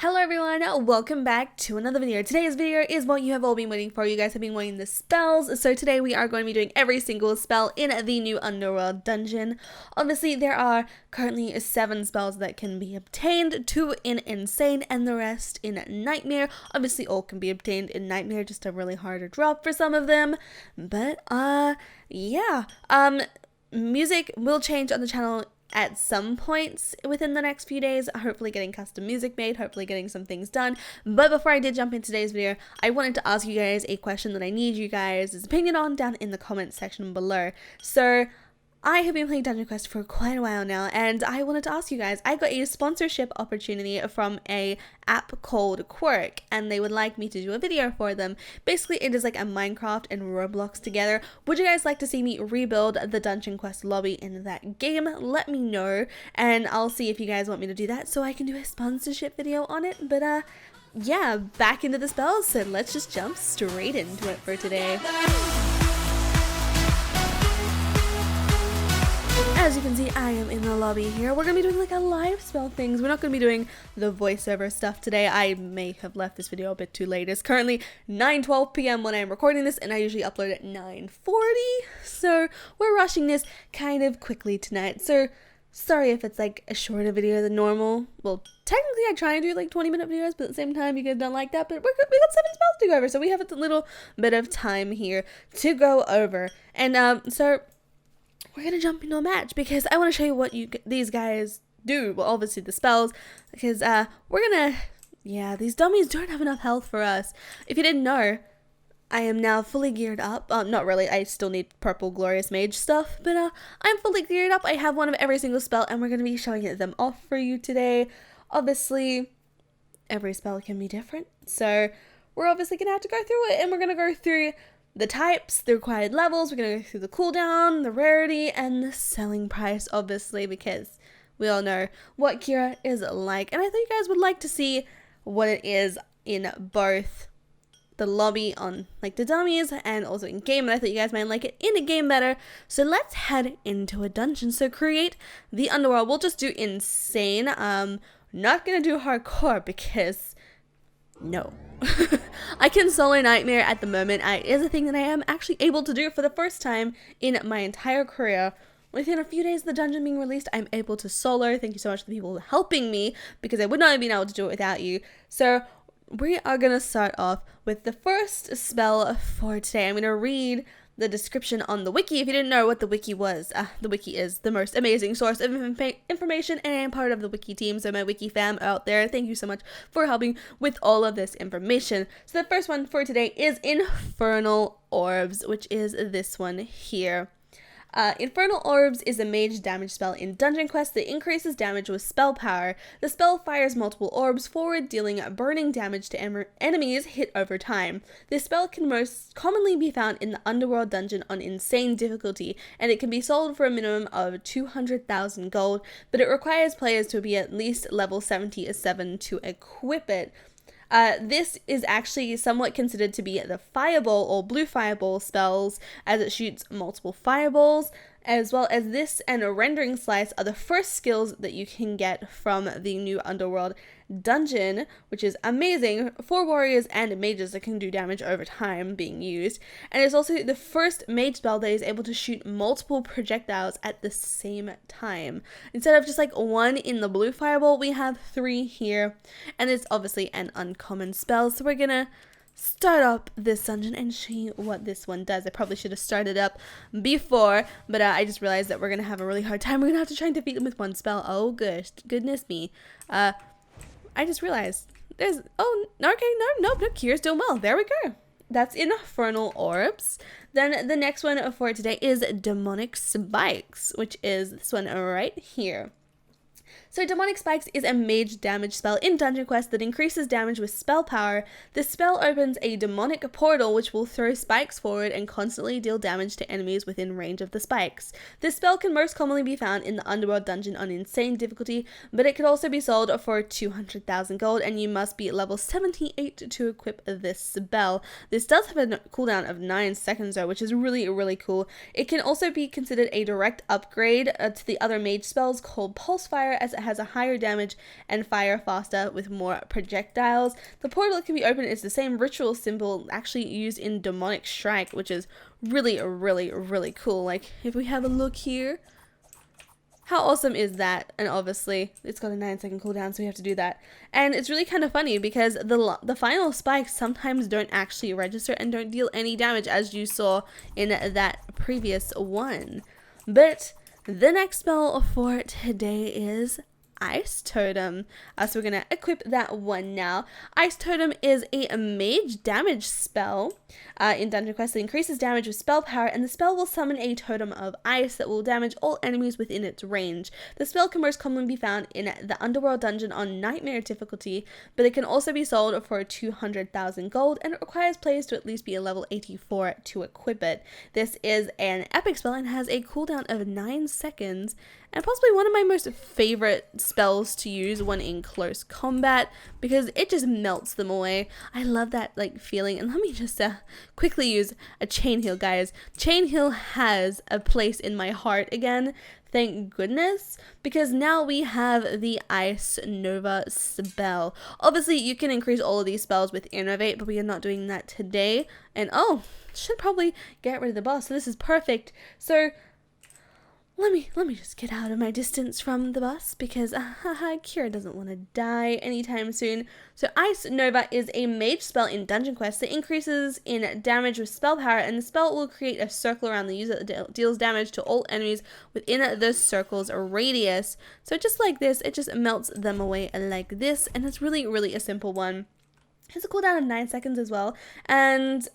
Hello everyone, welcome back to another video. Today's video is what you have all been waiting for. You guys have been wanting the spells, so today we are going to be doing every single spell in the new Underworld dungeon. Obviously, there are currently 7 spells that can be obtained, 2 in Insane and the rest in Nightmare. Obviously, all can be obtained in Nightmare, just a really harder drop for some of them. But, yeah. Music will change on the channel at some points within the next few days, hopefully getting custom music made, hopefully getting some things done. But before I did jump into today's video, I wanted to ask you guys a question that I need you guys' opinion on down in the comments section below. So I have been playing Dungeon Quest for quite a while now, and I wanted to ask you guys, I got a sponsorship opportunity from a app called Quirk, and they would like me to do a video for them. Basically, it is like a Minecraft and Roblox together. Would you guys like to see me rebuild the Dungeon Quest lobby in that game? Let me know, and I'll see if you guys want me to do that so I can do a sponsorship video on it. But yeah, back into the spells, so let's just jump straight into it for today. As you can see, I am in the lobby here. We're going to be doing like a live spell things. We're not going to be doing the voiceover stuff today. I may have left this video a bit too late. It's currently 9:12 p.m. when I'm recording this, and I usually upload at 9:40. So we're rushing this kind of quickly tonight. So sorry if it's like a shorter video than normal. Well, technically I try and do like 20-minute videos, but at the same time you guys don't like that. But we got 7 spells to go over, so we have a little bit of time here to go over. And so we're gonna jump into a match because I want to show you what these guys do. Well, obviously the spells, because these dummies don't have enough health for us. If you didn't know, I am now fully geared up. Not really, I still need purple glorious mage stuff, but I'm fully geared up. I have one of every single spell, and we're gonna be showing them off for you today. Obviously, every spell can be different, so we're obviously gonna have to go through it, and we're gonna go through the types, the required levels. We're going to go through the cooldown, the rarity, and the selling price, obviously, because we all know what Kira is like. And I think you guys would like to see what it is in both the lobby on like the dummies and also in game. And I thought you guys might like it in a game better. So let's head into a dungeon. So create the Underworld. We'll just do Insane. Not going to do Hardcore because no. I can solo Nightmare at the moment. It is a thing that I am actually able to do for the first time in my entire career. Within a few days of the dungeon being released, I'm able to solo. Thank you so much to the people helping me, because I would not have been able to do it without you. So we are going to start off with the first spell for today. I'm going to read the description on the wiki. If you didn't know what the wiki was, the wiki is the most amazing source of information, and I am part of the wiki team, so my wiki fam out there, thank you so much for helping with all of this information. So the first one for today is Infernal Orbs, which is this one here. Infernal Orbs is a mage damage spell in Dungeon Quest that increases damage with spell power. The spell fires multiple orbs forward, dealing burning damage to enemies hit over time. This spell can most commonly be found in the Underworld dungeon on Insane difficulty, and it can be sold for a minimum of 200,000 gold, but it requires players to be at least level 77 to equip it. This is actually somewhat considered to be the fireball or blue fireball spells, as it shoots multiple fireballs, as well as this and a rendering slice are the first skills that you can get from the new Underworld dungeon, which is amazing for warriors and mages that can do damage over time being used. And it's also the first mage spell that is able to shoot multiple projectiles at the same time. Instead of just like 1 in the blue fireball, we have 3 here, and it's obviously an uncommon spell. So we're gonna start up this dungeon and show you what this one does. I probably should have started up before, but I just realized that we're gonna have a really hard time. We're gonna have to try and defeat them with 1 spell. Oh goodness me. I just realized there's, oh, okay, no, Kira's doing well. There we go. That's Infernal Orbs. Then the next one for today is Demonic Spikes, which is this one right here. So Demonic Spikes is a mage damage spell in Dungeon Quest that increases damage with spell power. The spell opens a demonic portal which will throw spikes forward and constantly deal damage to enemies within range of the spikes. This spell can most commonly be found in the Underworld dungeon on Insane difficulty, but it could also be sold for 200,000 gold, and you must be at level 78 to equip this spell. This does have a cooldown of 9 seconds though, which is really, really cool. It can also be considered a direct upgrade to the other mage spells called Pulse Fire, as it it has a higher damage and fire faster with more projectiles. The portal that can be opened is the same ritual symbol actually used in Demonic Strike, which is really cool. Like, if we have a look here, how awesome is that? And obviously it's got a 9-second cooldown, so we have to do that. And it's really kind of funny because the final spikes sometimes don't actually register and don't deal any damage, as you saw in that previous one. But the next spell for today is Ice Totem. So we're gonna equip that one now. Ice Totem is a mage damage spell in Dungeon Quest that increases damage with spell power, and the spell will summon a totem of ice that will damage all enemies within its range. The spell can most commonly be found in the Underworld dungeon on Nightmare difficulty, but it can also be sold for 200,000 gold, and it requires players to at least be a level 84 to equip it. This is an epic spell and has a cooldown of 9 seconds, and possibly one of my most favorite spells to use when in close combat, because it just melts them away. I love that like feeling. And let me just quickly use a chain heal, guys. Chain heal has a place in my heart again, thank goodness, because now we have the Ice Nova spell. Obviously you can increase all of these spells with Innovate, but we are not doing that today. And oh, should probably get rid of the boss, so this is perfect. So let me just get out of my distance from the bus, because Kira doesn't want to die anytime soon. So Ice Nova is a mage spell in Dungeon Quest that increases in damage with spell power, and the spell will create a circle around the user that deals damage to all enemies within the circle's radius. So just like this, it just melts them away like this, and it's really a simple one. It has a cooldown of 9 seconds as well, and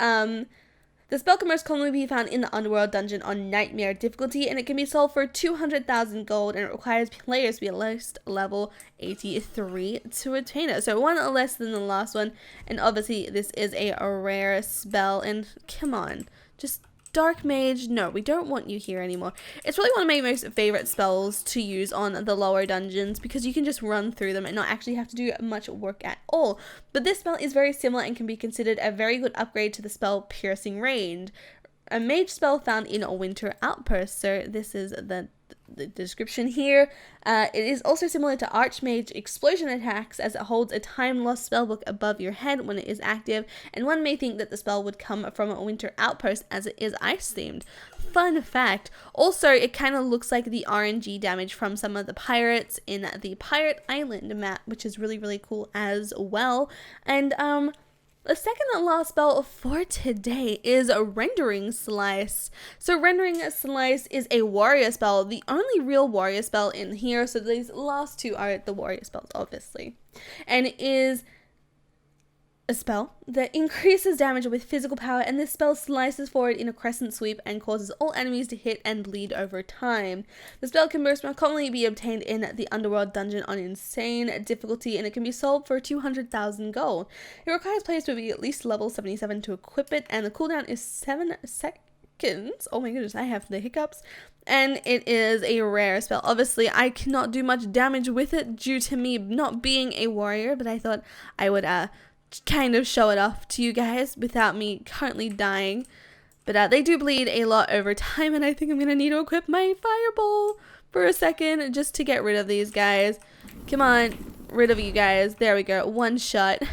the spell can most commonly be found in the Underworld dungeon on Nightmare difficulty, and it can be sold for 200,000 gold, and it requires players to be at least level 83 to attain it. So one less than the last one, and obviously this is a rare spell, and come on, just Dark Mage, no, we don't want you here anymore. It's really one of my most favorite spells to use on the lower dungeons, because you can just run through them and not actually have to do much work at all. But this spell is very similar and can be considered a very good upgrade to the spell Piercing Range, a mage spell found in a Winter Outpost. So this is the description here. It is also similar to Archmage explosion attacks, as it holds a time lost spellbook above your head when it is active, and one may think that the spell would come from a Winter Outpost as it is ice themed. Fun fact. Also, it kind of looks like the RNG damage from some of the pirates in the Pirate Island map, which is really cool as well. And the second and last spell for today is a Rendering Slice. So Rendering Slice is a warrior spell, the only real warrior spell in here. So these last two are the warrior spells, obviously. And it is a spell that increases damage with physical power, and this spell slices forward in a crescent sweep and causes all enemies to hit and bleed over time. The spell can most commonly be obtained in the Underworld dungeon on Insane difficulty, and it can be sold for 200,000 gold. It requires players to be at least level 77 to equip it, and the cooldown is 7 seconds. Oh my goodness, I have the hiccups. And it is a rare spell. Obviously, I cannot do much damage with it due to me not being a warrior, but I thought I would kind of show it off to you guys without me currently dying. But they do bleed a lot over time, and I think I'm gonna need to equip my fireball for a second just to get rid of these guys. Come on, rid of you guys. There we go, one shot. But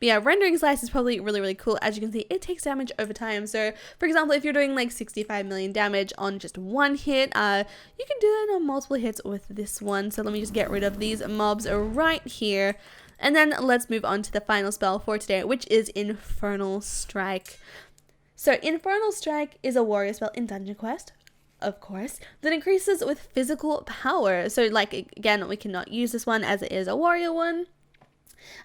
yeah, Rendering Slice is probably really cool. As you can see, it takes damage over time. So for example, if you're doing like 65 million damage on just one hit, you can do that on multiple hits with this one. So let me just get rid of these mobs right here. And then let's move on to the final spell for today, which is Infernal Strike. So Infernal Strike is a warrior spell in Dungeon Quest, of course, that increases with physical power. So like, again, we cannot use this one as it is a warrior one.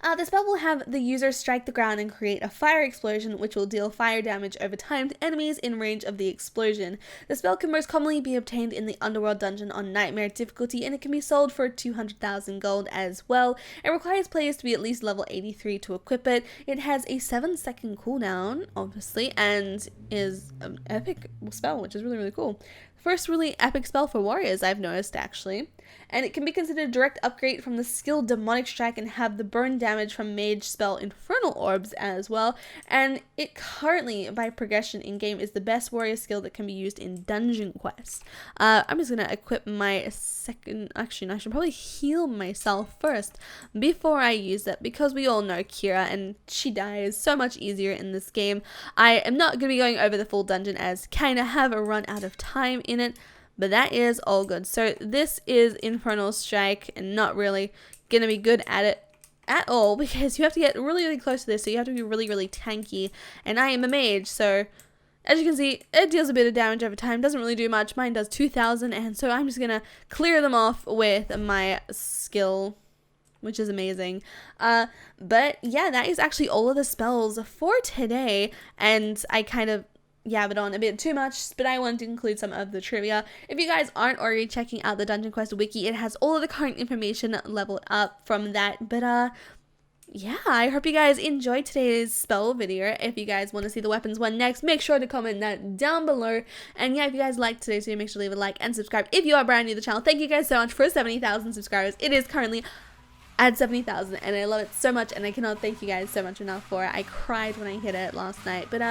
The spell will have the user strike the ground and create a fire explosion, which will deal fire damage over time to enemies in range of the explosion. The spell can most commonly be obtained in the Underworld dungeon on Nightmare difficulty, and it can be sold for 200,000 gold as well. It requires players to be at least level 83 to equip it. It has a 7-second cooldown, obviously, and is an epic spell, which is really cool. first really epic spell for warriors, I've noticed actually. And it can be considered a direct upgrade from the skill Demonic Strike and have the burn damage from mage spell Infernal Orbs as well. And it currently, by progression in game, is the best warrior skill that can be used in dungeon quests. I'm just gonna equip my second. Actually, no, I should probably heal myself first before I use it, because we all know Kira and she dies so much easier in this game. I am not gonna be going over the full dungeon as kind of have a run out of time in it. But that is all good. So this is Infernal Strike, and not really going to be good at it at all, because you have to get really, really close to this. So you have to be really, really tanky. And I am a mage, so as you can see, it deals a bit of damage over time. Doesn't really do much. Mine does 2,000, and so I'm just going to clear them off with my skill, which is amazing. But yeah, that is actually all of the spells for today. And I kind of yabbed on a bit too much, but I wanted to include some of the trivia. If you guys aren't already checking out the Dungeon Quest wiki, it has all of the current information leveled up from that. But yeah, I hope you guys enjoyed today's spell video. If you guys want to see the weapons one next, make sure to comment that down below. And yeah, if you guys liked today's video, make sure to leave a like and subscribe if you are brand new to the channel. Thank you guys so much for 70,000 subscribers. It is currently at 70,000, and I love it so much, and I cannot thank you guys so much enough for it. I cried when I hit it last night. But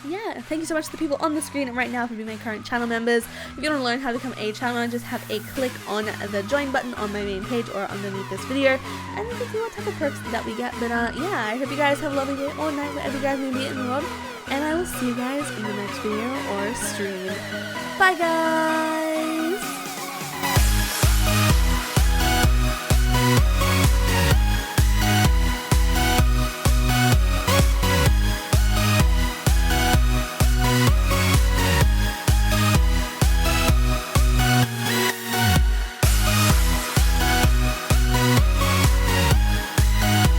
yeah, thank you so much to the people on the screen right now for being my current channel members. If you want to learn how to become a channel member, just have a click on the join button on my main page or underneath this video, and you can see what type of perks that we get. But yeah, I hope you guys have a lovely day or night wherever you guys may be in the world, and I will see you guys in the next video or stream. Bye guys!